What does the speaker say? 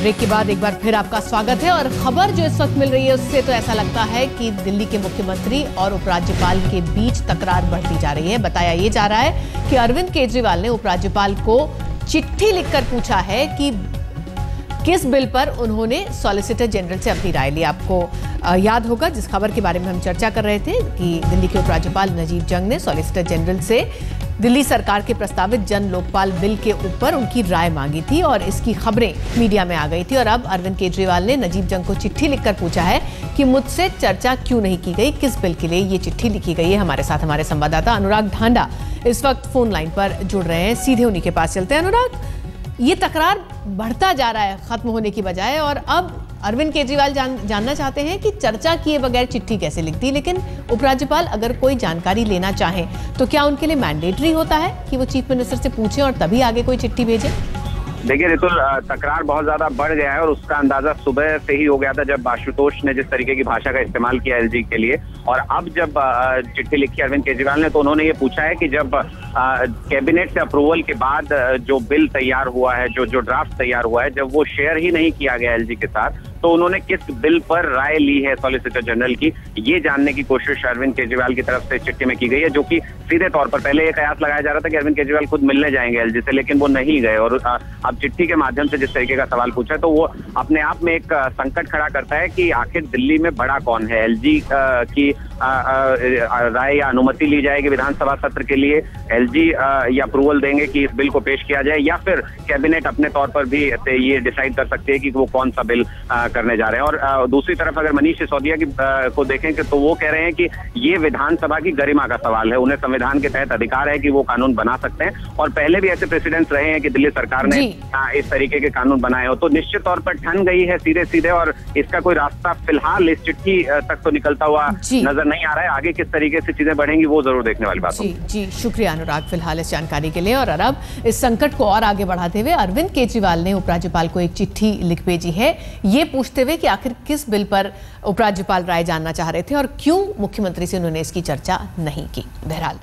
Break के बाद एक बार फिर आपका स्वागत है और खबर जो इस वक्त मिल रही है उससे तो ऐसा लगता है कि दिल्ली के मुख्यमंत्री और उपराज्यपाल के बीच तकरार बढ़ती जा रही है। बताया ये जा रहा है कि अरविंद केजरीवाल ने उपराज्यपाल को चिट्ठी लिखकर पूछा है कि किस बिल पर उन्होंने सॉलिसिटर जनरल से अपनी राय ली। आपको याद होगा जिस खबर के बारे में हम चर्चा कर रहे थे कि दिल्ली के उपराज्यपाल नजीब जंग ने सॉलिसिटर जनरल से दिल्ली सरकार के प्रस्तावित जन लोकपाल बिल के ऊपर उनकी राय मांगी थी और इसकी खबरें मीडिया में आ गई थी। और अब अरविंद केजरीवाल ने नजीब जंग को चिट्ठी लिखकर पूछा है कि मुझसे चर्चा क्यों नहीं की गई, किस बिल के लिए ये चिट्ठी लिखी गई है। हमारे साथ हमारे संवाददाता अनुराग ढांडा इस वक्त फोन लाइन पर जुड़ रहे हैं, सीधे उन्हीं के पास चलते हैं। अनुराग, ये तकरार बढ़ता जा रहा है खत्म होने की बजाय और अब अरविंद केजरीवाल जानना चाहते हैं कि चर्चा किए बगैर चिट्ठी कैसे लिखती, लेकिन उपराज्यपाल अगर कोई जानकारी लेना चाहे तो क्या उनके लिए मैंडेटरी होता है कि वो चीफ मिनिस्टर से पूछें और तभी आगे कोई चिट्ठी भेजें? देखिए रितुल, तकरार बहुत ज्यादा बढ़ गया है और उसका अंदाजा सुबह से ही हो गया था जब आशुतोष ने जिस तरीके की भाषा का इस्तेमाल किया एलजी के लिए। और अब जब चिट्ठी लिखी अरविंद केजरीवाल ने तो उन्होंने ये पूछा है कि जब कैबिनेट से अप्रूवल के बाद जो बिल तैयार हुआ है, जो ड्राफ्ट तैयार हुआ है, जब वो शेयर ही नहीं किया गया एलजी के साथ, तो उन्होंने किस बिल पर राय ली है सॉलिसिटर जनरल की, ये जानने की कोशिश अरविंद केजरीवाल की तरफ से चिट्ठी में की गई है। जो कि सीधे तौर पर पहले ये कयास लगाया जा रहा था कि अरविंद केजरीवाल खुद मिलने जाएंगे एलजी से, लेकिन वो नहीं गए। और अब चिट्ठी के माध्यम से जिस तरीके का सवाल पूछा है तो वो अपने आप में एक संकट खड़ा करता है कि आखिर दिल्ली में बड़ा कौन है। एलजी की राय या अनुमति ली जाएगी विधानसभा सत्र के लिए, एलजी या अप्रूवल देंगे कि इस बिल को पेश किया जाए, या फिर कैबिनेट अपने तौर पर भी ये डिसाइड कर सकती है कि वो कौन सा बिल करने जा रहे हैं। और दूसरी तरफ अगर मनीष सिसोदिया की को देखें कि तो वो कह रहे हैं कि ये विधानसभा की गरिमा का सवाल है, उन्हें संविधान के तहत अधिकार है कि वो कानून बना सकते हैं और पहले भी ऐसे प्रेसिडेंट्स रहे हैं कि दिल्ली सरकार ने इस तरीके के कानून बनाए हो। तो निश्चित तौर पर ठन गई है सीधे सीधे और इसका कोई रास्ता फिलहाल इस चिट्ठी तक तो निकलता हुआ नजर नहीं आ रहा है। आगे किस तरीके से चीजें बढ़ेंगी वो जरूर देखने वाली बात है। जी, शुक्रिया अनुराग फिलहाल इस जानकारी के लिए। और अब इस संकट को और आगे बढ़ाते हुए अरविंद केजरीवाल ने उपराज्यपाल को एक चिट्ठी लिख भेजी है, ये पूछते हुए कि आखिर किस बिल पर उपराज्यपाल राय जानना चाह रहे थे और क्यों मुख्यमंत्री से उन्होंने इसकी चर्चा नहीं की। बहरहाल